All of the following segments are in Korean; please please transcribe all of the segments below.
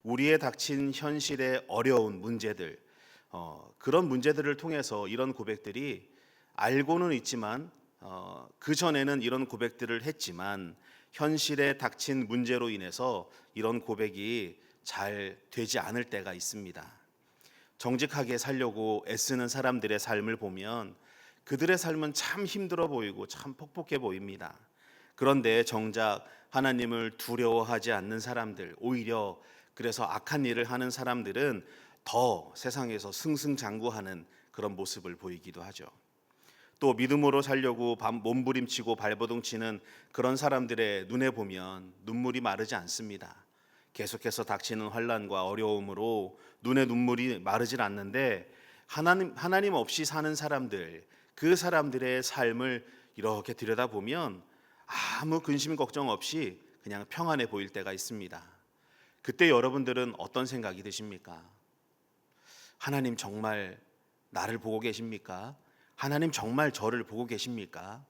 우리의 닥친 현실의 어려운 문제들, 그런 문제들을 통해서 이런 고백들이 알고는 있지만 그 전에는 이런 고백들을 했지만 현실에 닥친 문제로 인해서 이런 고백이 잘 되지 않을 때가 있습니다. 정직하게 살려고 애쓰는 사람들의 삶을 보면 그들의 삶은 참 힘들어 보이고 참 퍽퍽해 보입니다. 그런데 정작 하나님을 두려워하지 않는 사람들, 오히려 그래서 악한 일을 하는 사람들은 더 세상에서 승승장구하는 그런 모습을 보이기도 하죠. 또 믿음으로 살려고 몸부림치고 발버둥치는 그런 사람들의 눈에 보면 눈물이 마르지 않습니다. 계속해서 닥치는 환난과 어려움으로 눈에 눈물이 마르질 않는데 하나님 없이 사는 사람들, 그 사람들의 삶을 이렇게 들여다보면 아무 근심 걱정 없이 그냥 평안해 보일 때가 있습니다. 그때 여러분들은 어떤 생각이 드십니까? 하나님 정말 나를 보고 계십니까? 하나님 정말 저를 보고 계십니까?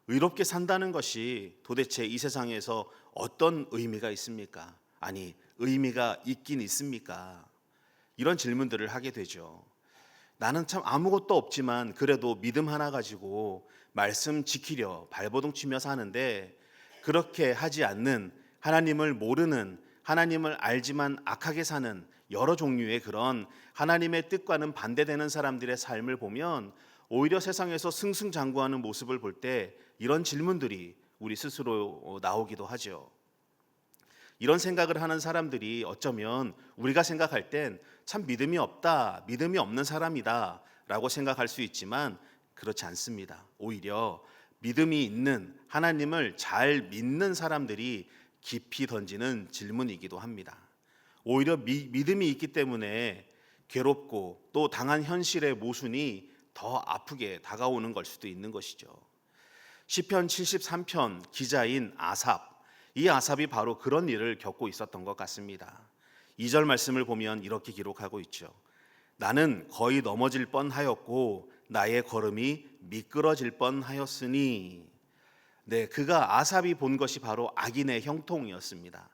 의롭게 산다는 것이 도대체 이 세상에서 어떤 의미가 있습니까? 아니, 의미가 있긴 있습니까? 이런 질문들을 하게 되죠. 나는 참 아무것도 없지만 그래도 믿음 하나 가지고 말씀 지키려 발버둥 치며 사는데, 그렇게 하지 않는, 하나님을 모르는, 하나님을 알지만 악하게 사는 여러 종류의 그런 하나님의 뜻과는 반대되는 사람들의 삶을 보면 오히려 세상에서 승승장구하는 모습을 볼 때 이런 질문들이 우리 스스로 나오기도 하죠. 이런 생각을 하는 사람들이 어쩌면 우리가 생각할 땐 참 믿음이 없다, 믿음이 없는 사람이다 라고 생각할 수 있지만 그렇지 않습니다. 오히려 믿음이 있는, 하나님을 잘 믿는 사람들이 깊이 던지는 질문이기도 합니다. 오히려 믿음이 있기 때문에 괴롭고 또 당한 현실의 모순이 더 아프게 다가오는 걸 수도 있는 것이죠. 시편 73편 기자인 아삽, 이 아삽이 바로 그런 일을 겪고 있었던 것 같습니다. 2절 말씀을 보면 이렇게 기록하고 있죠. 나는 거의 넘어질 뻔하였고 나의 걸음이 미끄러질 뻔하였으니. 네, 그가 아삽이 본 것이 바로 악인의 형통이었습니다.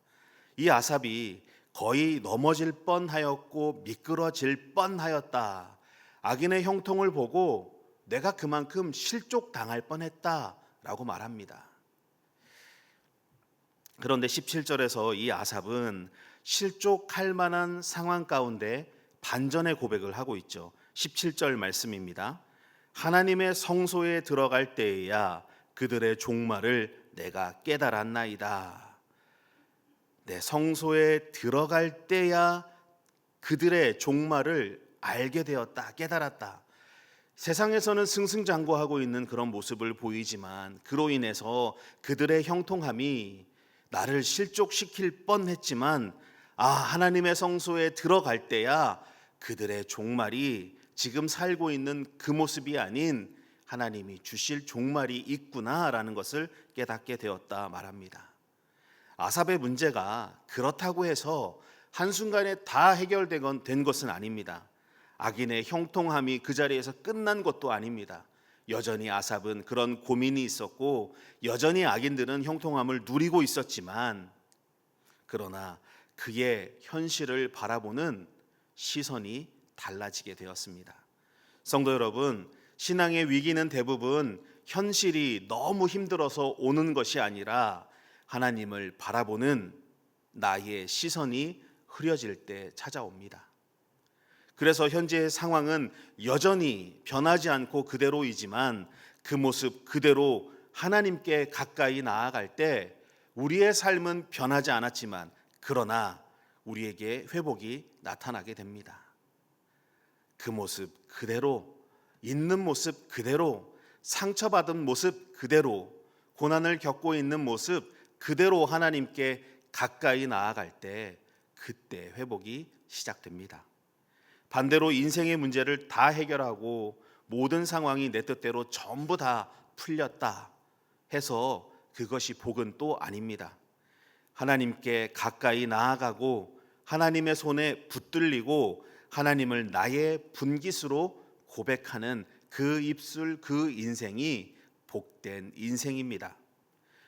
이 아삽이 거의 넘어질 뻔하였고 미끄러질 뻔하였다. 악인의 형통을 보고 내가 그만큼 실족당할 뻔했다라고 말합니다. 그런데 17절에서 이 아삽은 실족할 만한 상황 가운데 반전의 고백을 하고 있죠. 17절 말씀입니다. 하나님의 성소에 들어갈 때에야 그들의 종말을 내가 깨달았나이다. 네, 성소에 들어갈 때야 그들의 종말을 알게 되었다, 깨달았다. 세상에서는 승승장구하고 있는 그런 모습을 보이지만 그로 인해서 그들의 형통함이 나를 실족시킬 뻔했지만 하나님의 성소에 들어갈 때야 그들의 종말이 지금 살고 있는 그 모습이 아닌 하나님이 주실 종말이 있구나라는 것을 깨닫게 되었다 말합니다. 아삽의 문제가 그렇다고 해서 한순간에 다 해결된 것은 아닙니다. 악인의 형통함이 그 자리에서 끝난 것도 아닙니다. 여전히 아삽은 그런 고민이 있었고 여전히 악인들은 형통함을 누리고 있었지만, 그러나 그의 현실을 바라보는 시선이 달라지게 되었습니다. 성도 여러분, 신앙의 위기는 대부분 현실이 너무 힘들어서 오는 것이 아니라 하나님을 바라보는 나의 시선이 흐려질 때 찾아옵니다. 그래서 현재의 상황은 여전히 변하지 않고 그대로이지만 그 모습 그대로 하나님께 가까이 나아갈 때 우리의 삶은 변하지 않았지만 그러나 우리에게 회복이 나타나게 됩니다. 그 모습 그대로, 있는 모습 그대로, 상처받은 모습 그대로, 고난을 겪고 있는 모습 그대로 하나님께 가까이 나아갈 때 그때 회복이 시작됩니다. 반대로 인생의 문제를 다 해결하고 모든 상황이 내 뜻대로 전부 다 풀렸다 해서 그것이 복은 또 아닙니다. 하나님께 가까이 나아가고 하나님의 손에 붙들리고 하나님을 나의 분깃으로 고백하는 그 입술, 그 인생이 복된 인생입니다.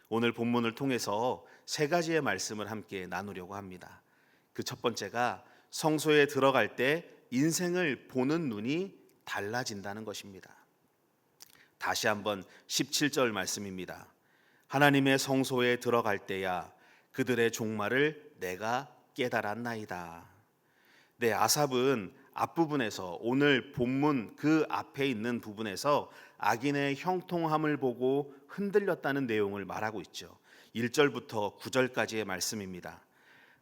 오늘 본문을 통해서 세 가지의 말씀을 함께 나누려고 합니다. 그 첫 번째가 성소에 들어갈 때 인생을 보는 눈이 달라진다는 것입니다. 다시 한번 17절 말씀입니다. 하나님의 성소에 들어갈 때야 그들의 종말을 내가 깨달았나이다. 네, 아삽은 앞부분에서, 오늘 본문 그 앞에 있는 부분에서 악인의 형통함을 보고 흔들렸다는 내용을 말하고 있죠. 1절부터 9절까지의 말씀입니다.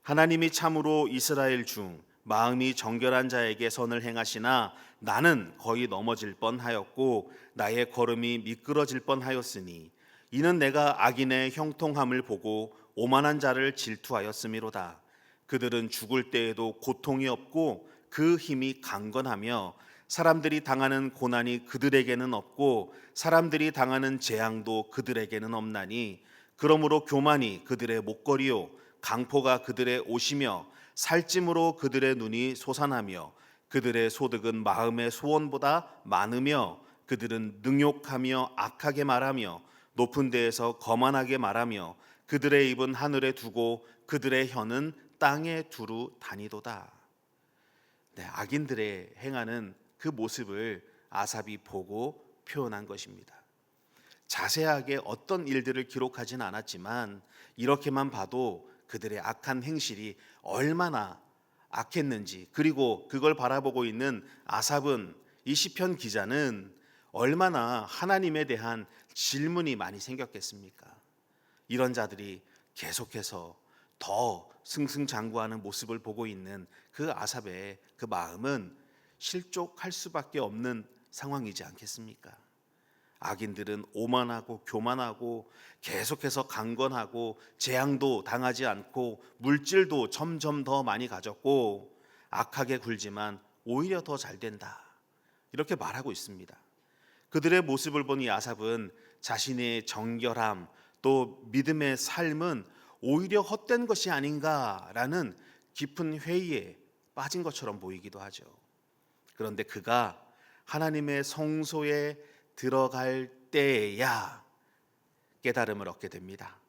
하나님이 참으로 이스라엘 중 마음이 정결한 자에게 선을 행하시나 나는 거의 넘어질 뻔하였고 나의 걸음이 미끄러질 뻔하였으니 이는 내가 악인의 형통함을 보고 오만한 자를 질투하였음이로다. 그들은 죽을 때에도 고통이 없고 그 힘이 강건하며 사람들이 당하는 고난이 그들에게는 없고 사람들이 당하는 재앙도 그들에게는 없나니 그러므로 교만이 그들의 목걸이요 강포가 그들의 옷이며 살찜으로 그들의 눈이 솟아나며 그들의 소득은 마음의 소원보다 많으며 그들은 능욕하며 악하게 말하며 높은 데에서 거만하게 말하며 그들의 입은 하늘에 두고 그들의 혀는 땅에 두루 다니도다. 네, 악인들의 행하는 그 모습을 아삽이 보고 표현한 것입니다. 자세하게 어떤 일들을 기록하지는 않았지만 이렇게만 봐도 그들의 악한 행실이 얼마나 악했는지, 그리고 그걸 바라보고 있는 아삽은, 이 시편 기자는 얼마나 하나님에 대한 질문이 많이 생겼겠습니까? 이런 자들이 계속해서 더 승승장구하는 모습을 보고 있는 그 아삽의 그 마음은 실족할 수밖에 없는 상황이지 않겠습니까? 악인들은 오만하고 교만하고 계속해서 강건하고 재앙도 당하지 않고 물질도 점점 더 많이 가졌고 악하게 굴지만 오히려 더 잘 된다, 이렇게 말하고 있습니다. 그들의 모습을 보니 아삽은 자신의 정결함 또 믿음의 삶은 오히려 헛된 것이 아닌가라는 깊은 회의에 빠진 것처럼 보이기도 하죠. 그런데 그가 하나님의 성소에 들어갈 때야 깨달음을 얻게 됩니다.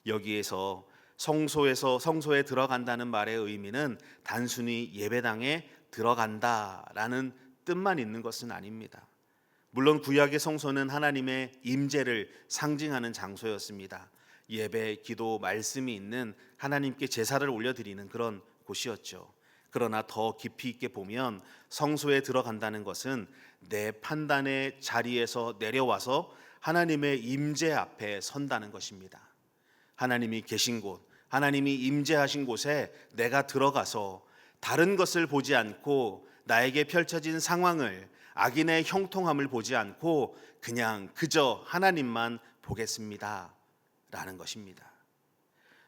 여기에서 성소에 들어간다는 말의 의미는 단순히 예배당에 들어간다라는 뜻만 있는 것은 아닙니다. 물론 구약의 성소는 하나님의 임재를 상징하는 장소였습니다. 예배, 기도, 말씀이 있는, 하나님께 제사를 올려드리는 그런 곳이었죠. 그러나 더 깊이 있게 보면 성소에 들어간다는 것은 내 판단의 자리에서 내려와서 하나님의 임재 앞에 선다는 것입니다. 하나님이 계신 곳, 하나님이 임재하신 곳에 내가 들어가서 다른 것을 보지 않고 나에게 펼쳐진 상황을, 악인의 형통함을 보지 않고 그냥 그저 하나님만 보겠습니다 라는 것입니다.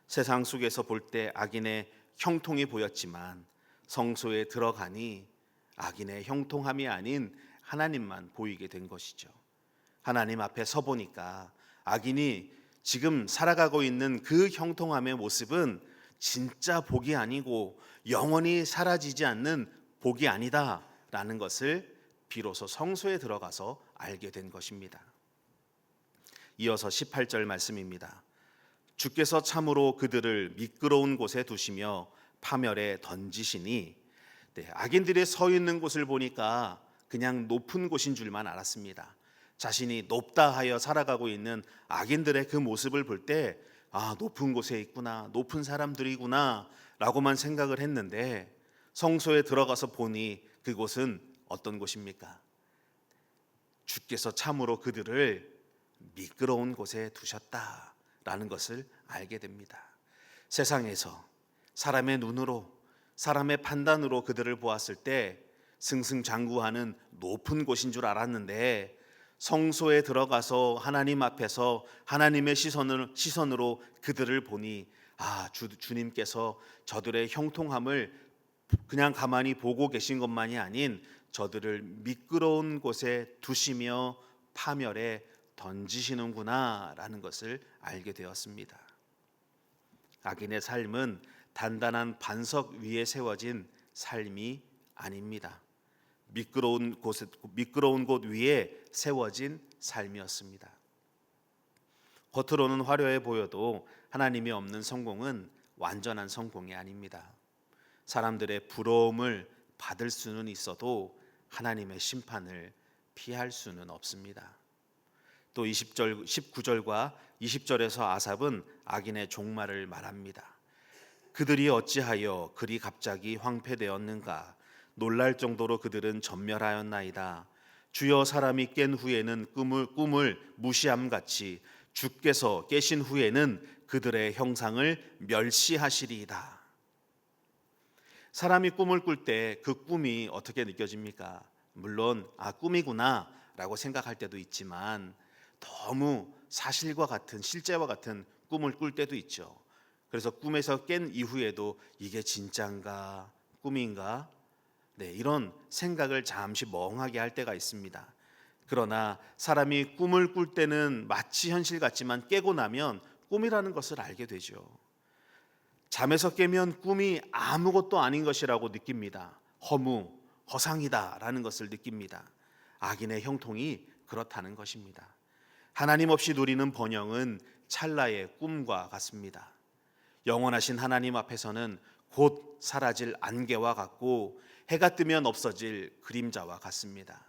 세상 속에서 볼 때 악인의 형통이 보였지만 성소에 들어가니 악인의 형통함이 아닌 하나님만 보이게 된 것이죠. 하나님 앞에 서 보니까 악인이 지금 살아가고 있는 그 형통함의 모습은 진짜 복이 아니고 영원히 사라지지 않는 복이 아니다라는 것을 비로소 성소에 들어가서 알게 된 것입니다. 이어서 18절 말씀입니다. 주께서 참으로 그들을 미끄러운 곳에 두시며 파멸에 던지시니, 네, 악인들이 서 있는 곳을 보니까 그냥 높은 곳인 줄만 알았습니다. 자신이 높다 하여 살아가고 있는 악인들의 그 모습을 볼 때 높은 곳에 있구나, 높은 사람들이구나 라고만 생각을 했는데 성소에 들어가서 보니 그곳은 어떤 곳입니까? 주께서 참으로 그들을 미끄러운 곳에 두셨다라는 것을 알게 됩니다. 세상에서 사람의 눈으로, 사람의 판단으로 그들을 보았을 때 승승장구하는 높은 곳인 줄 알았는데 성소에 들어가서 하나님 앞에서 하나님의 시선으로 그들을 보니 주님께서 저들의 형통함을 그냥 가만히 보고 계신 것만이 아닌 저들을 미끄러운 곳에 두시며 파멸에 던지시는구나라는 것을 알게 되었습니다. 악인의 삶은 단단한 반석 위에 세워진 삶이 아닙니다. 미끄러운 곳 위에 세워진 삶이었습니다. 겉으로는 화려해 보여도 하나님이 없는 성공은 완전한 성공이 아닙니다. 사람들의 부러움을 받을 수는 있어도 하나님의 심판을 피할 수는 없습니다. 또 19절과 20절에서 아삽은 악인의 종말을 말합니다. 그들이 어찌하여 그리 갑자기 황폐되었는가? 놀랄 정도로 그들은 전멸하였나이다. 주여, 사람이 깬 후에는 꿈을 무시함같이 주께서 깨신 후에는 그들의 형상을 멸시하시리이다. 사람이 꿈을 꿀 때 그 꿈이 어떻게 느껴집니까? 물론 꿈이구나 라고 생각할 때도 있지만 너무 사실과 같은, 실제와 같은 꿈을 꿀 때도 있죠. 그래서 꿈에서 깬 이후에도 이게 진짠가 꿈인가, 이런 생각을 잠시 멍하게 할 때가 있습니다. 그러나 사람이 꿈을 꿀 때는 마치 현실 같지만 깨고 나면 꿈이라는 것을 알게 되죠. 잠에서 깨면 꿈이 아무것도 아닌 것이라고 느낍니다. 허상이다라는 것을 느낍니다. 악인의 형통이 그렇다는 것입니다. 하나님 없이 누리는 번영은 찰나의 꿈과 같습니다. 영원하신 하나님 앞에서는 곧 사라질 안개와 같고 해가 뜨면 없어질 그림자와 같습니다.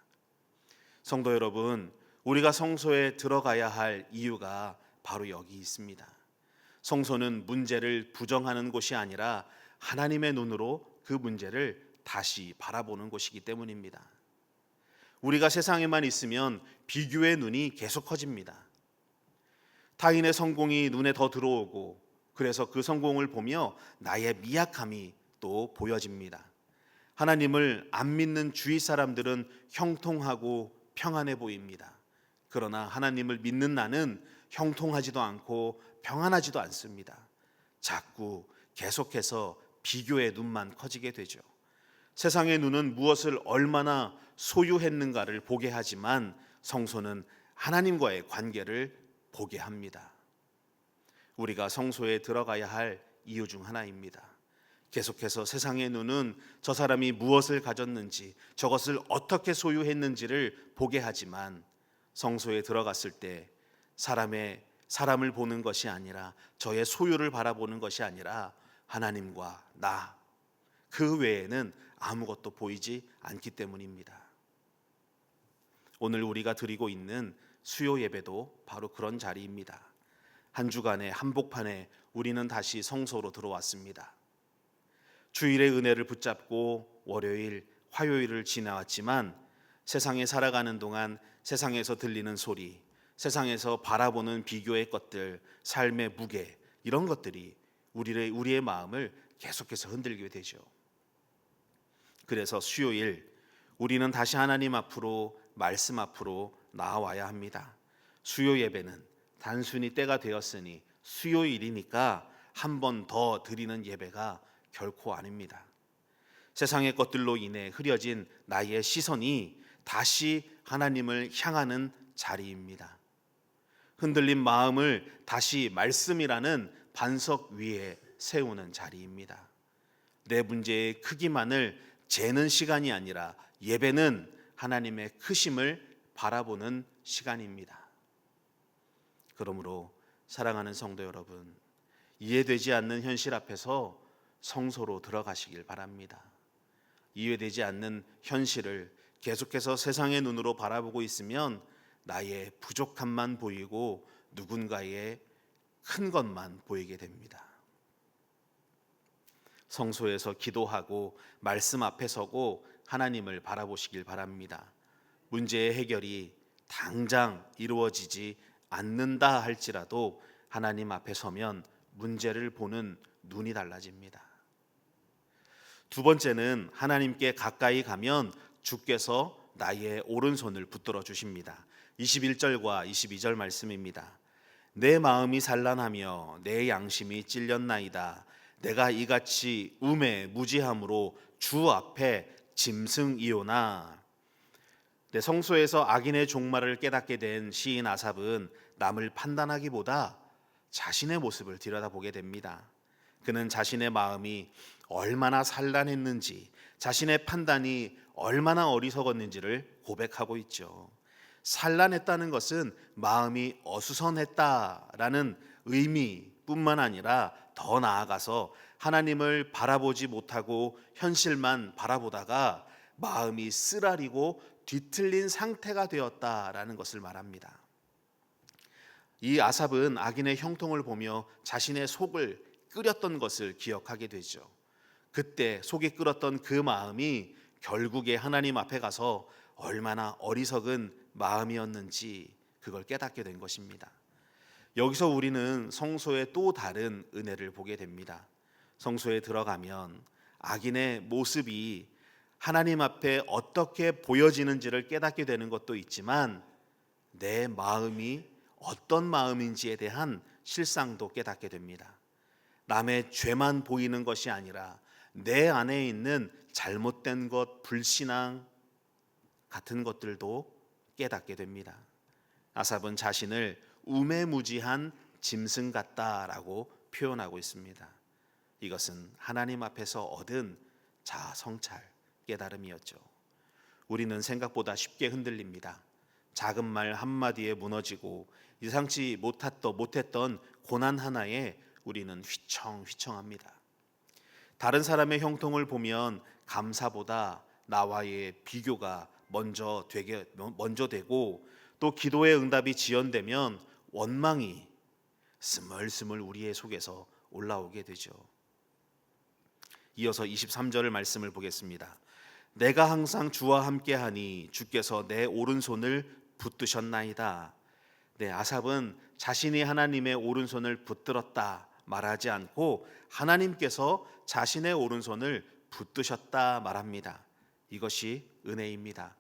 성도 여러분, 우리가 성소에 들어가야 할 이유가 바로 여기 있습니다. 성소는 문제를 부정하는 곳이 아니라 하나님의 눈으로 그 문제를 다시 바라보는 곳이기 때문입니다. 우리가 세상에만 있으면 비교의 눈이 계속 커집니다. 타인의 성공이 눈에 더 들어오고 그래서 그 성공을 보며 나의 미약함이 또 보여집니다. 하나님을 안 믿는 주위 사람들은 형통하고 평안해 보입니다. 그러나 하나님을 믿는 나는 형통하지도 않고 평안하지도 않습니다. 자꾸 계속해서 비교의 눈만 커지게 되죠. 세상의 눈은 무엇을 얼마나 소유했는가를 보게 하지만 성소는 하나님과의 관계를 보게 합니다. 우리가 성소에 들어가야 할 이유 중 하나입니다. 계속해서 세상의 눈은 저 사람이 무엇을 가졌는지, 저것을 어떻게 소유했는지를 보게 하지만 성소에 들어갔을 때 사람을 보는 것이 아니라, 저의 소유를 바라보는 것이 아니라 하나님과 나, 그 외에는 아무것도 보이지 않기 때문입니다. 오늘 우리가 드리고 있는 수요 예배도 바로 그런 자리입니다. 한 주간의 한복판에 우리는 다시 성소로 들어왔습니다. 주일의 은혜를 붙잡고 월요일, 화요일을 지나왔지만 세상에 살아가는 동안 세상에서 들리는 소리, 세상에서 바라보는 비교의 것들, 삶의 무게, 이런 것들이 우리의 마음을 계속해서 흔들게 되죠. 그래서 수요일 우리는 다시 하나님 앞으로, 말씀 앞으로 나와야 합니다. 수요 예배는 단순히 때가 되었으니 수요일이니까 한 번 더 드리는 예배가 결코 아닙니다. 세상의 것들로 인해 흐려진 나의 시선이 다시 하나님을 향하는 자리입니다. 흔들린 마음을 다시 말씀이라는 반석 위에 세우는 자리입니다. 내 문제의 크기만을 재는 시간이 아니라 예배는 하나님의 크심을 바라보는 시간입니다. 그러므로 사랑하는 성도 여러분, 이해되지 않는 현실 앞에서 성소로 들어가시길 바랍니다. 이해되지 않는 현실을 계속해서 세상의 눈으로 바라보고 있으면 나의 부족함만 보이고 누군가의 큰 것만 보이게 됩니다. 성소에서 기도하고 말씀 앞에 서고 하나님을 바라보시길 바랍니다. 문제의 해결이 당장 이루어지지 않는다 할지라도 하나님 앞에 서면 문제를 보는 눈이 달라집니다. 두 번째는 하나님께 가까이 가면 주께서 나의 오른손을 붙들어 주십니다. 21절과 22절 말씀입니다. 내 마음이 산란하며 내 양심이 찔렸나이다. 내가 이같이 무지함으로 주 앞에 짐승이오나. 성소에서 악인의 종말을 깨닫게 된 시인 아삽은 남을 판단하기보다 자신의 모습을 들여다보게 됩니다. 그는 자신의 마음이 얼마나 산란했는지, 자신의 판단이 얼마나 어리석었는지를 고백하고 있죠. 산란했다는 것은 마음이 어수선했다라는 의미뿐만 아니라 더 나아가서 하나님을 바라보지 못하고 현실만 바라보다가 마음이 쓰라리고 뒤틀린 상태가 되었다라는 것을 말합니다. 이 아삽은 악인의 형통을 보며 자신의 속을 끓였던 것을 기억하게 되죠. 그때 속이 끓었던 그 마음이 결국에 하나님 앞에 가서 얼마나 어리석은 마음이었는지 그걸 깨닫게 된 것입니다. 여기서 우리는 성소의 또 다른 은혜를 보게 됩니다. 성소에 들어가면 악인의 모습이 하나님 앞에 어떻게 보여지는지를 깨닫게 되는 것도 있지만 내 마음이 어떤 마음인지에 대한 실상도 깨닫게 됩니다. 남의 죄만 보이는 것이 아니라 내 안에 있는 잘못된 것, 불신앙 같은 것들도 깨닫게 됩니다. 아삽은 자신을 우매무지한 짐승 같다라고 표현하고 있습니다. 이것은 하나님 앞에서 얻은 자아성찰, 깨달음이었죠. 우리는 생각보다 쉽게 흔들립니다. 작은 말 한마디에 무너지고 예상치 못했던 고난 하나에 우리는 휘청휘청합니다. 다른 사람의 형통을 보면 감사보다 나와의 비교가 먼저 되고 또 기도의 응답이 지연되면 원망이 스멀스멀 우리의 속에서 올라오게 되죠. 이어서 23절의 말씀을 보겠습니다. 내가 항상 주와 함께하니 주께서 내 오른손을 붙드셨나이다. 네, 아삽은 자신이 하나님의 오른손을 붙들었다 말하지 않고 하나님께서 자신의 오른손을 붙드셨다 말합니다. 이것이 은혜입니다.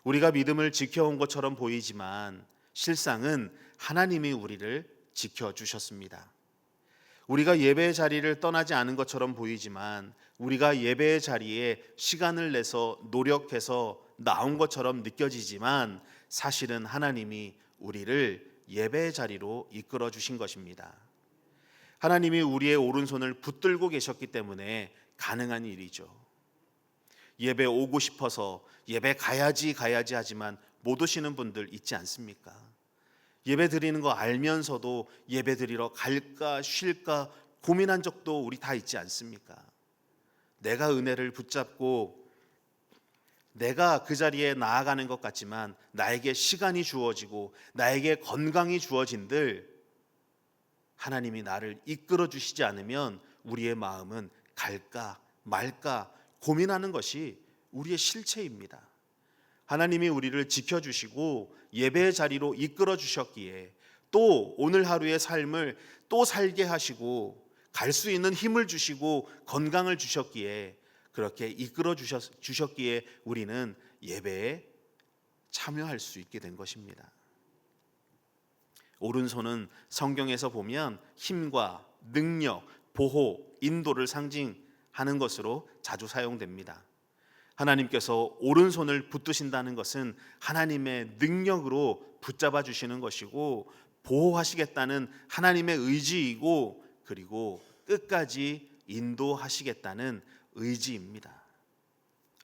우리가 믿음을 지켜온 것처럼 보이지만 실상은 하나님이 우리를 지켜주셨습니다. 우리가 예배의 자리를 떠나지 않은 것처럼 보이지만 우리가 예배의 자리에 시간을 내서 노력해서 나온 것처럼 느껴지지만 사실은 하나님이 우리를 예배의 자리로 이끌어 주신 것입니다. 하나님이 우리의 오른손을 붙들고 계셨기 때문에 가능한 일이죠. 예배 오고 싶어서 예배 가야지 하지만 못 오시는 분들 있지 않습니까? 예배 드리는 거 알면서도 예배 드리러 갈까 쉴까 고민한 적도 우리 다 있지 않습니까? 내가 은혜를 붙잡고 내가 그 자리에 나아가는 것 같지만 나에게 시간이 주어지고 나에게 건강이 주어진들 하나님이 나를 이끌어 주시지 않으면 우리의 마음은 갈까 말까 고민하는 것이 우리의 실체입니다. 하나님이 우리를 지켜주시고 예배의 자리로 이끌어 주셨기에 또 오늘 하루의 삶을 또 살게 하시고 갈 수 있는 힘을 주시고 건강을 주셨기에 그렇게 이끌어 주셨기에 우리는 예배에 참여할 수 있게 된 것입니다. 오른손은 성경에서 보면 힘과 능력, 보호, 인도를 상징하는 것으로 자주 사용됩니다. 하나님께서 오른손을 붙드신다는 것은 하나님의 능력으로 붙잡아 주시는 것이고 보호하시겠다는 하나님의 의지이고 그리고 끝까지 인도하시겠다는 의지입니다.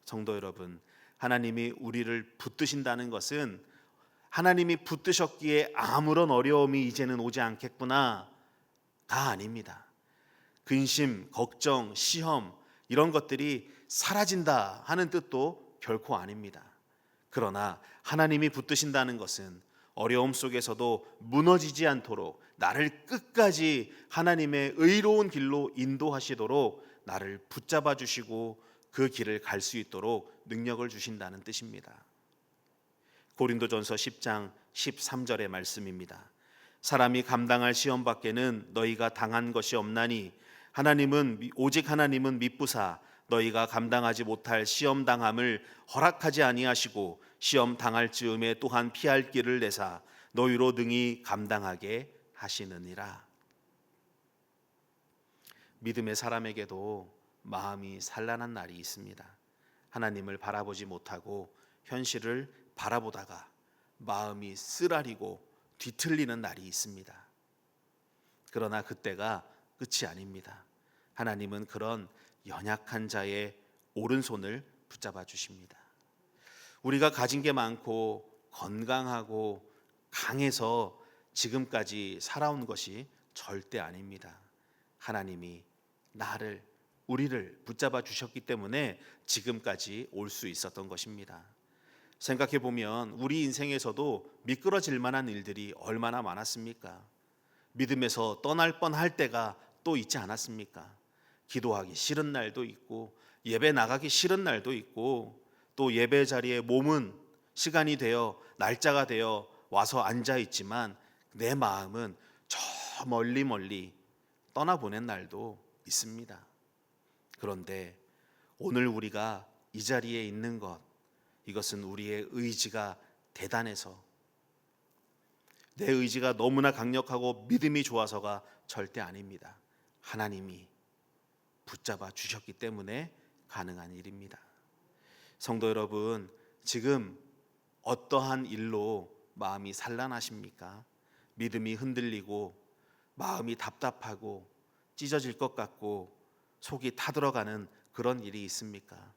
성도 여러분, 하나님이 우리를 붙드신다는 것은 하나님이 붙드셨기에 아무런 어려움이 이제는 오지 않겠구나 다 아닙니다. 근심, 걱정, 시험 이런 것들이 사라진다 하는 뜻도 결코 아닙니다. 그러나 하나님이 붙드신다는 것은 어려움 속에서도 무너지지 않도록 나를 끝까지 하나님의 의로운 길로 인도하시도록 나를 붙잡아 주시고 그 길을 갈 수 있도록 능력을 주신다는 뜻입니다. 고린도전서 10장 13절의 말씀입니다. 사람이 감당할 시험 밖에는 너희가 당한 것이 없나니 오직 하나님은 미쁘사 너희가 감당하지 못할 시험 당함을 허락하지 아니하시고 시험 당할 즈음에 또한 피할 길을 내사 너희로 능히 감당하게 하시느니라. 믿음의 사람에게도 마음이 산란한 날이 있습니다. 하나님을 바라보지 못하고 현실을 바라보다가 마음이 쓰라리고 뒤틀리는 날이 있습니다. 그러나 그때가 끝이 아닙니다. 하나님은 그런 연약한 자의 오른손을 붙잡아 주십니다. 우리가 가진 게 많고 건강하고 강해서 지금까지 살아온 것이 절대 아닙니다. 하나님이 우리를 붙잡아 주셨기 때문에 지금까지 올 수 있었던 것입니다. 생각해 보면 우리 인생에서도 미끄러질 만한 일들이 얼마나 많았습니까? 믿음에서 떠날 뻔할 때가 또 있지 않았습니까? 기도하기 싫은 날도 있고 예배 나가기 싫은 날도 있고 또 예배 자리에 몸은 시간이 되어 날짜가 되어 와서 앉아 있지만 내 마음은 저 멀리 떠나보낸 날도 있습니다. 그런데 오늘 우리가 이 자리에 있는 것, 이것은 우리의 의지가 대단해서, 내 의지가 너무나 강력하고 믿음이 좋아서가 절대 아닙니다. 하나님이 붙잡아 주셨기 때문에 가능한 일입니다. 성도 여러분, 지금 어떠한 일로 마음이 산란하십니까? 믿음이 흔들리고 마음이 답답하고 찢어질 것 같고 속이 타들어가는 그런 일이 있습니까?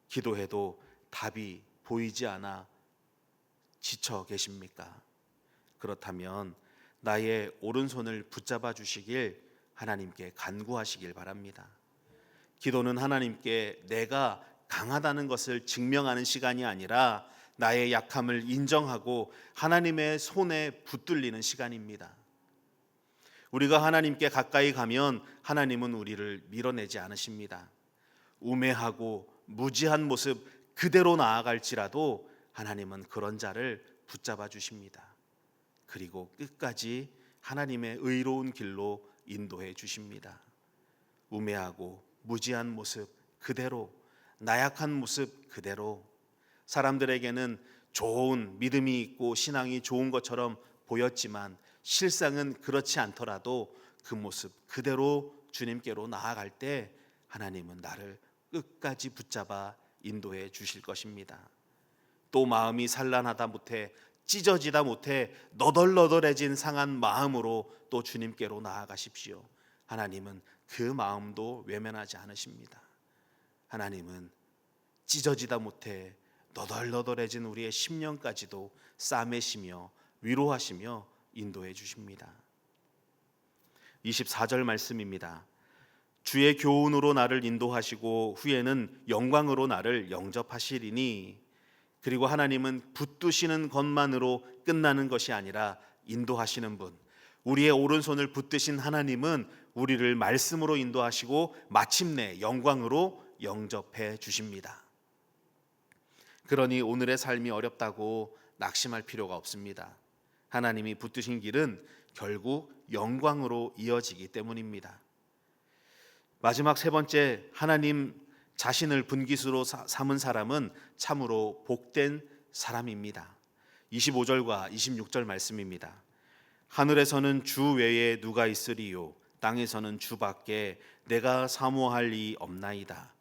기도해도 답이 보이지 않아 지쳐 계십니까? 그렇다면 나의 오른손을 붙잡아 주시길 하나님께 간구하시길 바랍니다. 기도는 하나님께 내가 강하다는 것을 증명하는 시간이 아니라 나의 약함을 인정하고 하나님의 손에 붙들리는 시간입니다. 우리가 하나님께 가까이 가면 하나님은 우리를 밀어내지 않으십니다. 우매하고 무지한 모습 그대로 나아갈지라도 하나님은 그런 자를 붙잡아 주십니다. 그리고 끝까지 하나님의 의로운 길로 인도해 주십니다. 우매하고 무지한 모습 그대로, 나약한 모습 그대로, 사람들에게는 좋은 믿음이 있고 신앙이 좋은 것처럼 보였지만 실상은 그렇지 않더라도 그 모습 그대로 주님께로 나아갈 때 하나님은 나를 끝까지 붙잡아 인도해 주실 것입니다. 또 마음이 산란하다 못해 찢어지다 못해 너덜너덜해진 상한 마음으로 또 주님께로 나아가십시오. 하나님은 그 마음도 외면하지 않으십니다. 하나님은 찢어지다 못해 너덜너덜해진 우리의 심령까지도 싸매시며 위로하시며 인도해 주십니다. 24절 말씀입니다. 주의 교훈으로 나를 인도하시고 후에는 영광으로 나를 영접하시리니. 그리고 하나님은 붙드시는 것만으로 끝나는 것이 아니라 인도하시는 분, 우리의 오른손을 붙드신 하나님은 우리를 말씀으로 인도하시고 마침내 영광으로 영접해 주십니다. 그러니 오늘의 삶이 어렵다고 낙심할 필요가 없습니다. 하나님이 붙드신 길은 결국 영광으로 이어지기 때문입니다. 마지막 세 번째, 하나님 자신을 분깃으로 삼은 사람은 참으로 복된 사람입니다. 25절과 26절 말씀입니다. 하늘에서는 주 외에 누가 있으리요, 땅에서는 주밖에 내가 사모할 이 없나이다.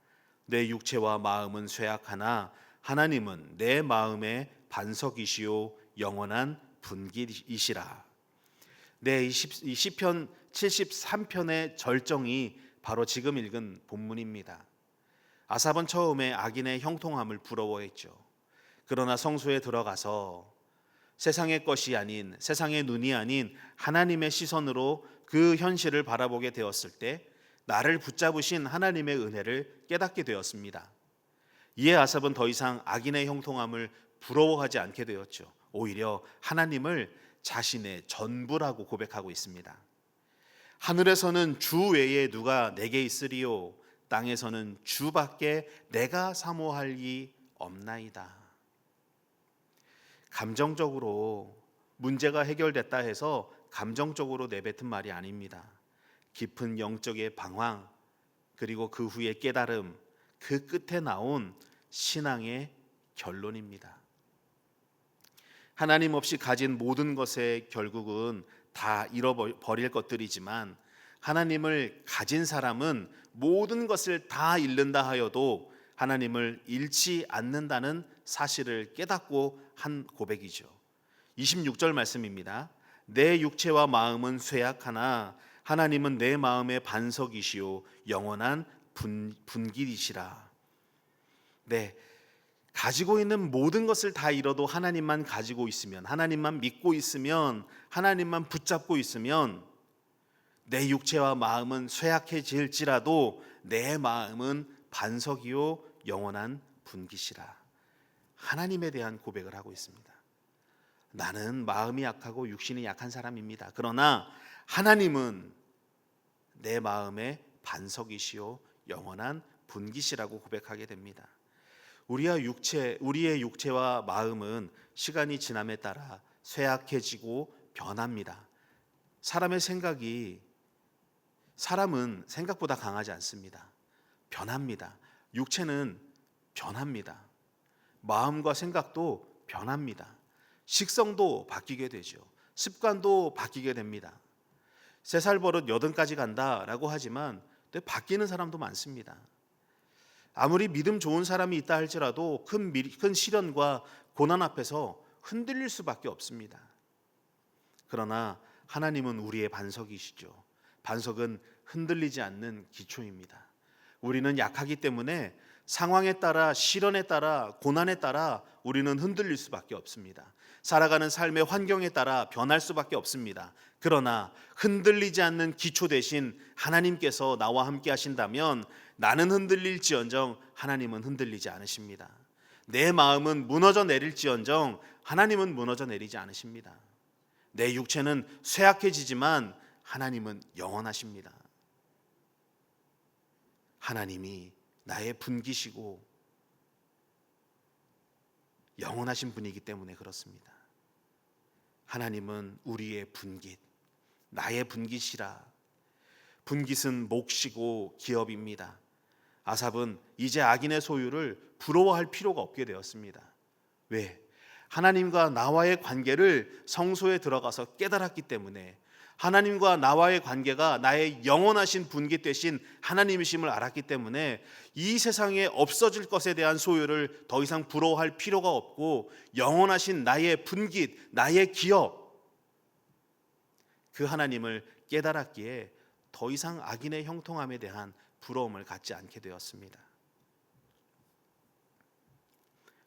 내 육체와 마음은 쇠약하나 하나님은 내 마음의 반석이시요 영원한 분깃이시라. 이 시편 73편의 절정이 바로 지금 읽은 본문입니다. 아삽은 처음에 악인의 형통함을 부러워했죠. 그러나 성소에 들어가서 세상의 것이 아닌, 세상의 눈이 아닌 하나님의 시선으로 그 현실을 바라보게 되었을 때 나를 붙잡으신 하나님의 은혜를 깨닫게 되었습니다. 이에 아삽은 더 이상 악인의 형통함을 부러워하지 않게 되었죠. 오히려 하나님을 자신의 전부라고 고백하고 있습니다. 하늘에서는 주 외에 누가 내게 있으리요, 땅에서는 주밖에 내가 사모할 이 없나이다. 감정적으로 문제가 해결됐다 해서 감정적으로 내뱉은 말이 아닙니다. 깊은 영적의 방황, 그리고 그 후에 깨달음, 그 끝에 나온 신앙의 결론입니다. 하나님 없이 가진 모든 것의 결국은 다 잃어버릴 것들이지만 하나님을 가진 사람은 모든 것을 다 잃는다 하여도 하나님을 잃지 않는다는 사실을 깨닫고 한 고백이죠. 26절 말씀입니다. 내 육체와 마음은 쇠약하나 하나님은 내 마음의 반석이시요 영원한 분깃이시라. 네, 가지고 있는 모든 것을 다 잃어도 하나님만 가지고 있으면, 하나님만 믿고 있으면, 하나님만 붙잡고 있으면 내 육체와 마음은 쇠약해질지라도 내 마음은 반석이요 영원한 분깃이라. 하나님에 대한 고백을 하고 있습니다. 나는 마음이 약하고 육신이 약한 사람입니다. 그러나 하나님은 내 마음의 반석이시요 영원한 분깃이라고 고백하게 됩니다. 우리의 육체와 마음은 시간이 지남에 따라 쇠약해지고 변합니다. 사람은 생각보다 강하지 않습니다. 변합니다. 육체는 변합니다. 마음과 생각도 변합니다. 식성도 바뀌게 되죠. 습관도 바뀌게 됩니다. 3살 버릇 80까지 간다라고 하지만 또 바뀌는 사람도 많습니다. 아무리 믿음 좋은 사람이 있다 할지라도 큰 시련과 고난 앞에서 흔들릴 수밖에 없습니다. 그러나 하나님은 우리의 반석이시죠. 반석은 흔들리지 않는 기초입니다. 우리는 약하기 때문에 상황에 따라, 시련에 따라, 고난에 따라 우리는 흔들릴 수밖에 없습니다. 살아가는 삶의 환경에 따라 변할 수밖에 없습니다. 그러나 흔들리지 않는 기초 대신 하나님께서 나와 함께 하신다면 나는 흔들릴지언정 하나님은 흔들리지 않으십니다. 내 마음은 무너져 내릴지언정 하나님은 무너져 내리지 않으십니다. 내 육체는 쇠약해지지만 하나님은 영원하십니다. 하나님이 나의 분깃이고 영원하신 분이기 때문에 그렇습니다. 하나님은 우리의 분깃, 나의 분깃이라. 분깃은 몫이고 기업입니다. 아삽은 이제 악인의 소유를 부러워할 필요가 없게 되었습니다. 왜? 하나님과 나와의 관계를 성소에 들어가서 깨달았기 때문에, 하나님과 나와의 관계가 나의 영원하신 분깃 되신 하나님이심을 알았기 때문에 이 세상에 없어질 것에 대한 소유를 더 이상 부러워할 필요가 없고, 영원하신 나의 분깃, 나의 기업, 그 하나님을 깨달았기에 더 이상 악인의 형통함에 대한 부러움을 갖지 않게 되었습니다.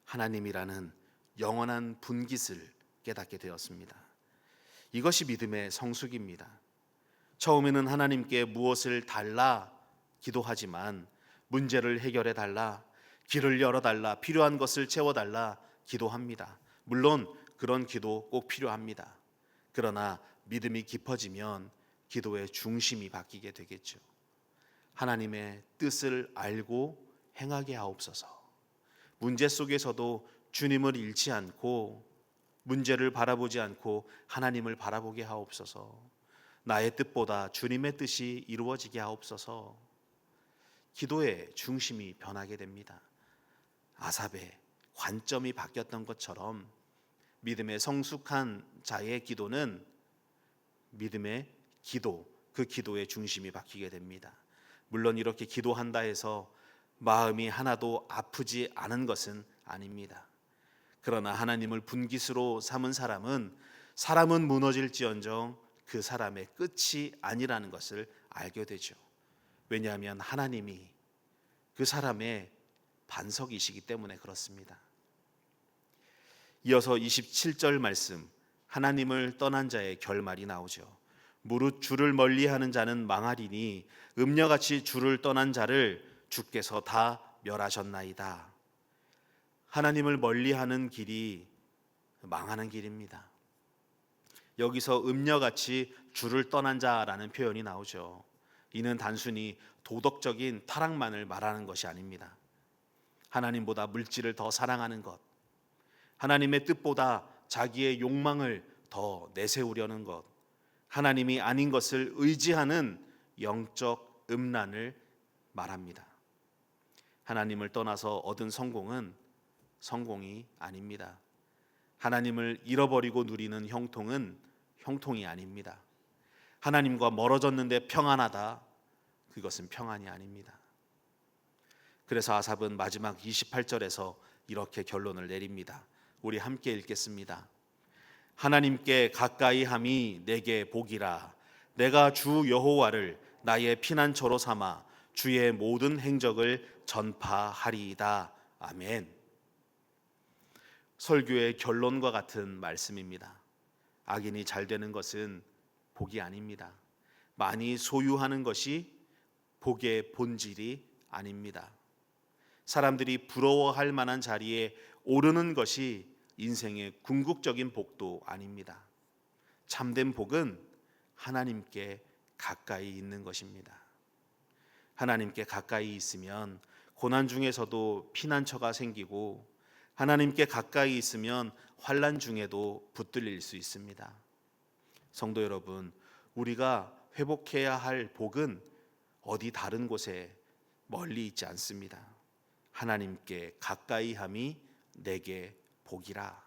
하나님이라는 영원한 분깃을 깨닫게 되었습니다. 이것이 믿음의 성숙입니다. 처음에는 하나님께 무엇을 달라 기도하지만 문제를 해결해 달라, 길을 열어 달라, 필요한 것을 채워 달라 기도합니다. 물론 그런 기도 꼭 필요합니다. 그러나 믿음이 깊어지면 기도의 중심이 바뀌게 되겠죠. 하나님의 뜻을 알고 행하게 하옵소서. 문제 속에서도 주님을 잃지 않고 문제를 바라보지 않고 하나님을 바라보게 하옵소서. 나의 뜻보다 주님의 뜻이 이루어지게 하옵소서. 기도의 중심이 변하게 됩니다. 아삽의 관점이 바뀌었던 것처럼 믿음의 성숙한 자의 기도는 믿음의 기도, 그 기도의 중심이 바뀌게 됩니다. 물론 이렇게 기도한다 해서 마음이 하나도 아프지 않은 것은 아닙니다. 그러나 하나님을 분깃으로 삼은 사람은 무너질지언정 그 사람의 끝이 아니라는 것을 알게 되죠. 왜냐하면 하나님이 그 사람의 반석이시기 때문에 그렇습니다. 이어서 27절 말씀, 하나님을 떠난 자의 결말이 나오죠. 무릇 주를 멀리하는 자는 망하리니 음녀같이 주를 떠난 자를 주께서 다 멸하셨나이다. 하나님을 멀리하는 길이 망하는 길입니다. 여기서 음녀같이 주를 떠난 자라는 표현이 나오죠. 이는 단순히 도덕적인 타락만을 말하는 것이 아닙니다. 하나님보다 물질을 더 사랑하는 것, 하나님의 뜻보다 자기의 욕망을 더 내세우려는 것, 하나님이 아닌 것을 의지하는 영적 음란을 말합니다. 하나님을 떠나서 얻은 성공은 성공이 아닙니다. 하나님을 잃어버리고 누리는 형통은 형통이 아닙니다. 하나님과 멀어졌는데 평안하다, 그것은 평안이 아닙니다. 그래서 아삽은 마지막 28절에서 이렇게 결론을 내립니다. 우리 함께 읽겠습니다. 하나님께 가까이 함이 내게 복이라. 내가 주 여호와를 나의 피난처로 삼아 주의 모든 행적을 전파하리이다. 아멘. 설교의 결론과 같은 말씀입니다. 악인이 잘 되는 것은 복이 아닙니다. 많이 소유하는 것이 복의 본질이 아닙니다. 사람들이 부러워할 만한 자리에 오르는 것이 인생의 궁극적인 복도 아닙니다. 참된 복은 하나님께 가까이 있는 것입니다. 하나님께 가까이 있으면 고난 중에서도 피난처가 생기고, 하나님께 가까이 있으면 환난 중에도 붙들릴 수 있습니다. 성도 여러분, 우리가 회복해야 할 복은 어디 다른 곳에 멀리 있지 않습니다. 하나님께 가까이 함이 내게 복이라.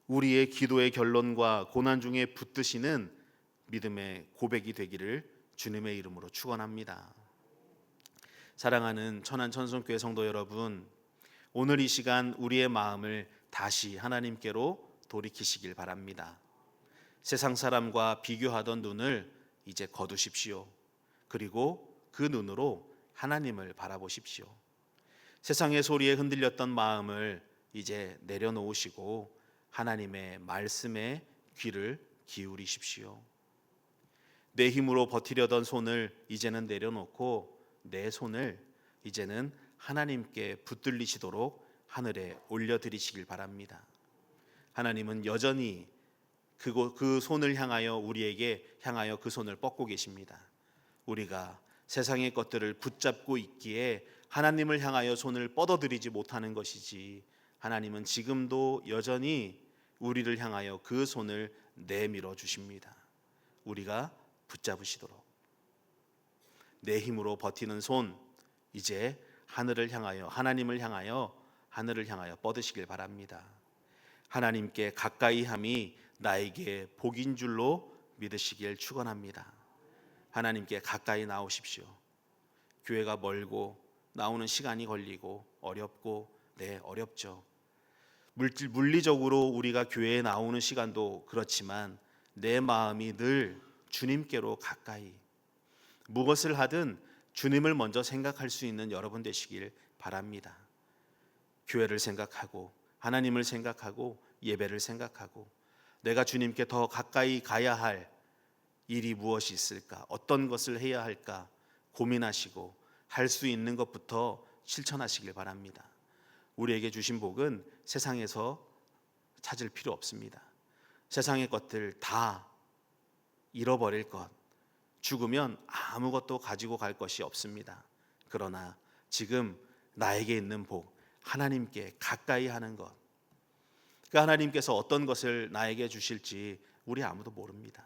우리의 기도의 결론과 고난 중에 붙드시는 믿음의 고백이 되기를 주님의 이름으로 축원합니다. 사랑하는 천안천성교회 성도 여러분, 오늘 이 시간 우리의 마음을 다시 하나님께로 돌이키시길 바랍니다. 세상 사람과 비교하던 눈을 이제 거두십시오. 그리고 그 눈으로 하나님을 바라보십시오. 세상의 소리에 흔들렸던 마음을 이제 내려놓으시고 하나님의 말씀에 귀를 기울이십시오. 내 힘으로 버티려던 손을 이제는 내려놓고 내 손을 이제는 하나님께 붙들리시도록 하늘에 올려드리시길 바랍니다. 하나님은 여전히 그 손을 향하여 우리에게 향하여 그 손을 뻗고 계십니다. 우리가 세상의 것들을 붙잡고 있기에 하나님을 향하여 손을 뻗어드리지 못하는 것이지, 하나님은 지금도 여전히 우리를 향하여 그 손을 내밀어 주십니다. 우리가 붙잡으시도록 내 힘으로 버티는 손, 이제 하늘을 향하여, 하나님을 향하여, 하늘을 향하여 뻗으시길 바랍니다. 하나님께 가까이 함이 나에게 복인 줄로 믿으시길 축원합니다. 하나님께 가까이 나오십시오. 교회가 멀고 나오는 시간이 걸리고 어렵고, 어렵죠. 물리적으로 우리가 교회에 나오는 시간도 그렇지만 내 마음이 늘 주님께로 가까이, 무엇을 하든 주님을 먼저 생각할 수 있는 여러분 되시길 바랍니다. 교회를 생각하고 하나님을 생각하고 예배를 생각하고 내가 주님께 더 가까이 가야 할 일이 무엇이 있을까, 어떤 것을 해야 할까 고민하시고 할 수 있는 것부터 실천하시길 바랍니다. 우리에게 주신 복은 세상에서 찾을 필요 없습니다. 세상의 것들 다 잃어버릴 것, 죽으면 아무것도 가지고 갈 것이 없습니다. 그러나 지금 나에게 있는 복, 하나님께 가까이 하는 것, 그 하나님께서 어떤 것을 나에게 주실지 우리 아무도 모릅니다.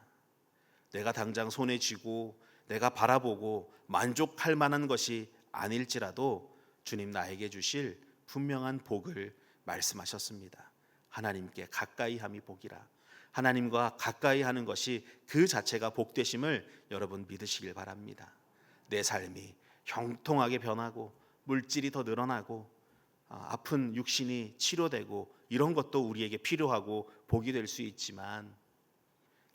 내가 당장 손에 쥐고 내가 바라보고 만족할 만한 것이 아닐지라도 주님 나에게 주실 분명한 복을 말씀하셨습니다. 하나님께 가까이 함이 복이라. 하나님과 가까이 하는 것이 그 자체가 복되심을 여러분 믿으시길 바랍니다. 내 삶이 형통하게 변하고 물질이 더 늘어나고 아픈 육신이 치료되고 이런 것도 우리에게 필요하고 복이 될 수 있지만,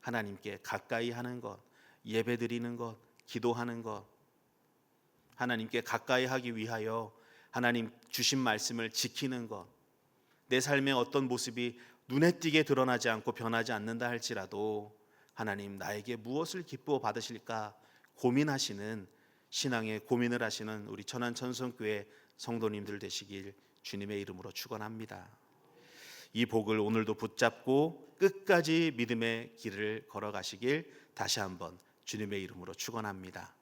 하나님께 가까이 하는 것, 예배드리는 것, 기도하는 것, 하나님께 가까이 하기 위하여 하나님 주신 말씀을 지키는 것, 내 삶의 어떤 모습이 눈에 띄게 드러나지 않고 변하지 않는다 할지라도 하나님 나에게 무엇을 기뻐 받으실까 고민하시는, 신앙의 고민을 하시는 우리 천안천성교회 성도님들 되시길 주님의 이름으로 축원합니다. 이 복을 오늘도 붙잡고 끝까지 믿음의 길을 걸어가시길 다시 한번 주님의 이름으로 축원합니다.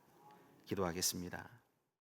기도하겠습니다.